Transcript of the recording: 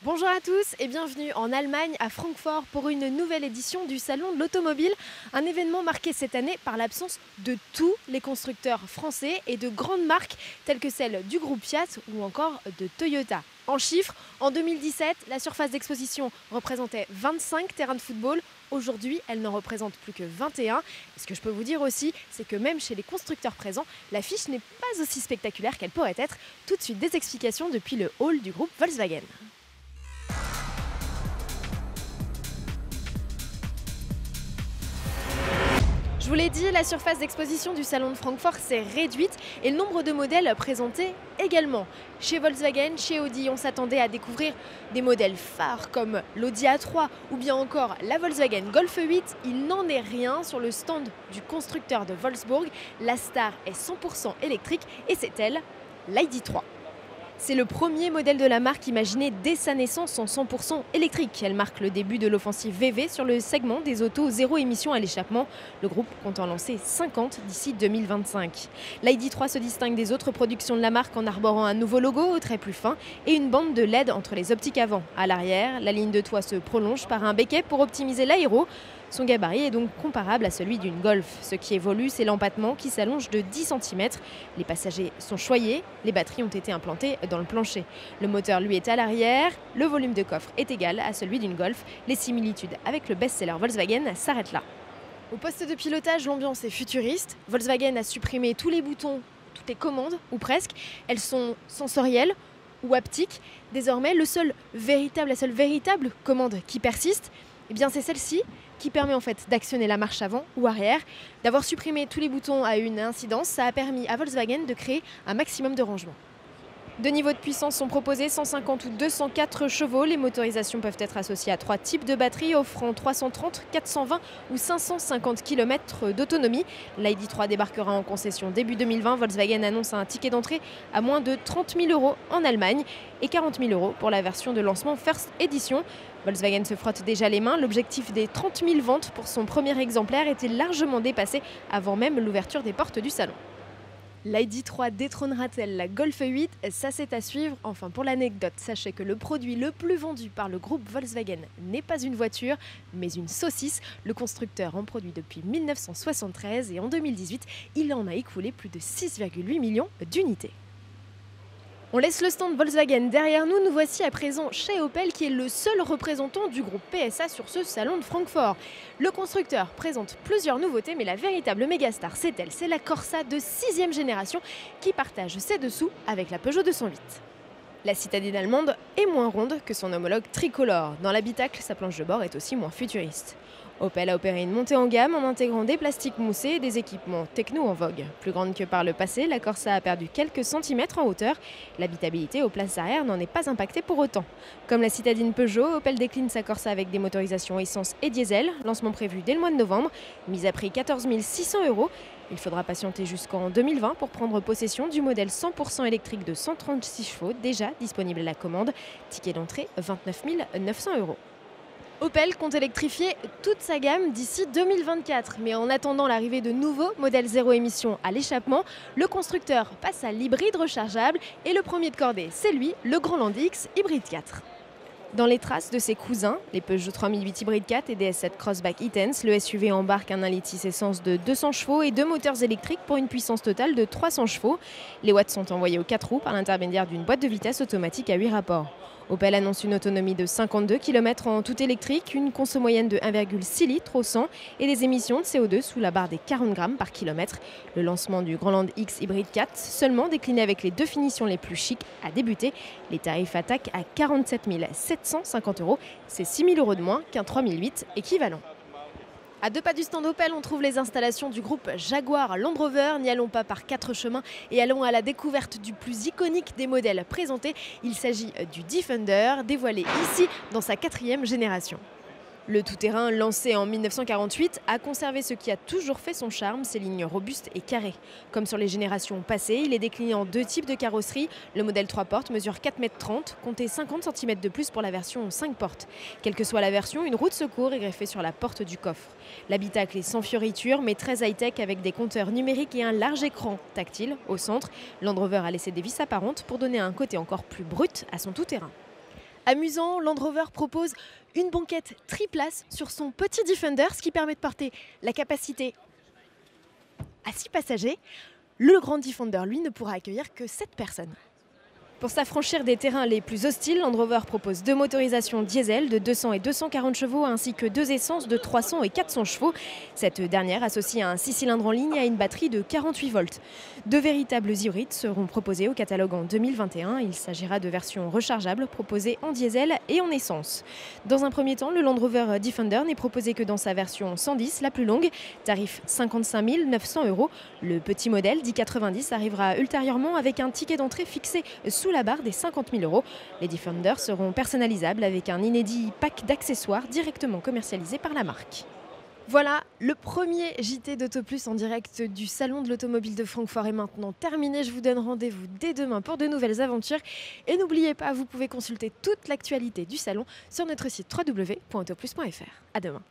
Bonjour à tous et bienvenue en Allemagne, à Francfort, pour une nouvelle édition du Salon de l'Automobile. Un événement marqué cette année par l'absence de tous les constructeurs français et de grandes marques telles que celles du groupe Fiat ou encore de Toyota. En chiffres, en 2017, la surface d'exposition représentait 25 terrains de football. Aujourd'hui, elle n'en représente plus que 21. Et ce que je peux vous dire aussi, c'est que même chez les constructeurs présents, l'affiche n'est pas aussi spectaculaire qu'elle pourrait être. Tout de suite, des explications depuis le hall du groupe Volkswagen. Je vous l'ai dit, la surface d'exposition du salon de Francfort s'est réduite et le nombre de modèles présentés également. Chez Volkswagen, chez Audi, on s'attendait à découvrir des modèles phares comme l'Audi A3 ou bien encore la Volkswagen Golf 8. Il n'en est rien sur le stand du constructeur de Wolfsburg. La star est 100% électrique et c'est elle, l'ID.3. C'est le premier modèle de la marque imaginé dès sa naissance en 100% électrique. Elle marque le début de l'offensive VV sur le segment des autos zéro émission à l'échappement. Le groupe compte en lancer 50 d'ici 2025. L'ID.3 se distingue des autres productions de la marque en arborant un nouveau logo au trait plus fin et une bande de LED entre les optiques avant. À l'arrière, la ligne de toit se prolonge par un béquet pour optimiser l'aéro. Son gabarit est donc comparable à celui d'une Golf. Ce qui évolue, c'est l'empattement qui s'allonge de 10 cm. Les passagers sont choyés, les batteries ont été implantées dans le plancher. Le moteur, lui, est à l'arrière. Le volume de coffre est égal à celui d'une Golf. Les similitudes avec le best-seller Volkswagen s'arrêtent là. Au poste de pilotage, l'ambiance est futuriste. Volkswagen a supprimé tous les boutons, toutes les commandes, ou presque. Elles sont sensorielles ou haptiques. Désormais, la seule véritable commande qui persiste, eh bien, c'est celle-ci, qui permet en fait d'actionner la marche avant ou arrière. D'avoir supprimé tous les boutons à une incidence, ça a permis à Volkswagen de créer un maximum de rangement. Deux niveaux de puissance sont proposés, 150 ou 204 chevaux. Les motorisations peuvent être associées à trois types de batteries offrant 330, 420 ou 550 km d'autonomie. L'ID.3 débarquera en concession début 2020. Volkswagen annonce un ticket d'entrée à moins de 30 000 € en Allemagne et 40 000 € pour la version de lancement First Edition. Volkswagen se frotte déjà les mains. L'objectif des 30 000 ventes pour son premier exemplaire était largement dépassé avant même l'ouverture des portes du salon. L'ID.3 détrônera-t-elle la Golf 8? Ça, c'est à suivre. Enfin, pour l'anecdote, sachez que le produit le plus vendu par le groupe Volkswagen n'est pas une voiture, mais une saucisse. Le constructeur en produit depuis 1973 et en 2018, il en a écoulé plus de 6,8 millions d'unités. On laisse le stand Volkswagen derrière nous, nous voici à présent chez Opel qui est le seul représentant du groupe PSA sur ce salon de Francfort. Le constructeur présente plusieurs nouveautés mais la véritable mégastar c'est elle, c'est la Corsa de 6e génération qui partage ses dessous avec la Peugeot 208. La citadine allemande est moins ronde que son homologue tricolore. Dans l'habitacle, sa planche de bord est aussi moins futuriste. Opel a opéré une montée en gamme en intégrant des plastiques moussés et des équipements techno en vogue. Plus grande que par le passé, la Corsa a perdu quelques centimètres en hauteur. L'habitabilité aux places arrière n'en est pas impactée pour autant. Comme la citadine Peugeot, Opel décline sa Corsa avec des motorisations essence et diesel. Lancement prévu dès le mois de novembre. Mise à prix 14 600 €. Il faudra patienter jusqu'en 2020 pour prendre possession du modèle 100% électrique de 136 chevaux, déjà disponible à la commande. Ticket d'entrée 29 900 €. Opel compte électrifier toute sa gamme d'ici 2024. Mais en attendant l'arrivée de nouveaux modèles zéro émission à l'échappement, le constructeur passe à l'hybride rechargeable et le premier de cordée, c'est lui, le Grand Land X Hybride 4. Dans les traces de ses cousins, les Peugeot 3008 Hybride 4 et DS7 Crossback e-Tense, le SUV embarque un 1,6 litre essence de 200 chevaux et deux moteurs électriques pour une puissance totale de 300 chevaux. Les watts sont envoyés aux 4 roues par l'intermédiaire d'une boîte de vitesse automatique à 8 rapports. Opel annonce une autonomie de 52 km en tout électrique, une conso moyenne de 1,6 litres au 100 et des émissions de CO2 sous la barre des 40 grammes par kilomètre. Le lancement du Grand Land X Hybride 4, seulement décliné avec les deux finitions les plus chics, a débuté. Les tarifs attaquent à 47 750 €. C'est 6 000 € de moins qu'un 3008 équivalent. À deux pas du stand Opel, on trouve les installations du groupe Jaguar Land Rover. N'y allons pas par quatre chemins et allons à la découverte du plus iconique des modèles présentés. Il s'agit du Defender, dévoilé ici dans sa 4e génération. Le tout-terrain, lancé en 1948, a conservé ce qui a toujours fait son charme, ses lignes robustes et carrées. Comme sur les générations passées, il est décliné en deux types de carrosserie. Le modèle 3 portes mesure 4,30 m, comptez 50 cm de plus pour la version 5 portes. Quelle que soit la version, une roue de secours est greffée sur la porte du coffre. L'habitacle est sans fioriture, mais très high-tech avec des compteurs numériques et un large écran tactile au centre. Land Rover a laissé des vis apparentes pour donner un côté encore plus brut à son tout-terrain. Amusant, Land Rover propose une banquette triplace sur son petit Defender, ce qui permet de porter la capacité à 6 passagers. Le grand Defender, lui, ne pourra accueillir que 7 personnes. Pour s'affranchir des terrains les plus hostiles, Land Rover propose 2 motorisations diesel de 200 et 240 chevaux ainsi que 2 essences de 300 et 400 chevaux. Cette dernière associe un 6 cylindres en ligne à une batterie de 48 volts. 2 véritables hybrides seront proposés au catalogue en 2021. Il s'agira de versions rechargeables proposées en diesel et en essence. Dans un premier temps, le Land Rover Defender n'est proposé que dans sa version 110, la plus longue, tarif 55 900 €. Le petit modèle, dit 90, arrivera ultérieurement avec un ticket d'entrée fixé sous la barre des 50 000 €. Les Defenders seront personnalisables avec un inédit pack d'accessoires directement commercialisé par la marque. Voilà, le premier JT d'Autoplus en direct du Salon de l'Automobile de Francfort est maintenant terminé. Je vous donne rendez-vous dès demain pour de nouvelles aventures. Et n'oubliez pas, vous pouvez consulter toute l'actualité du salon sur notre site www.autoplus.fr. À demain.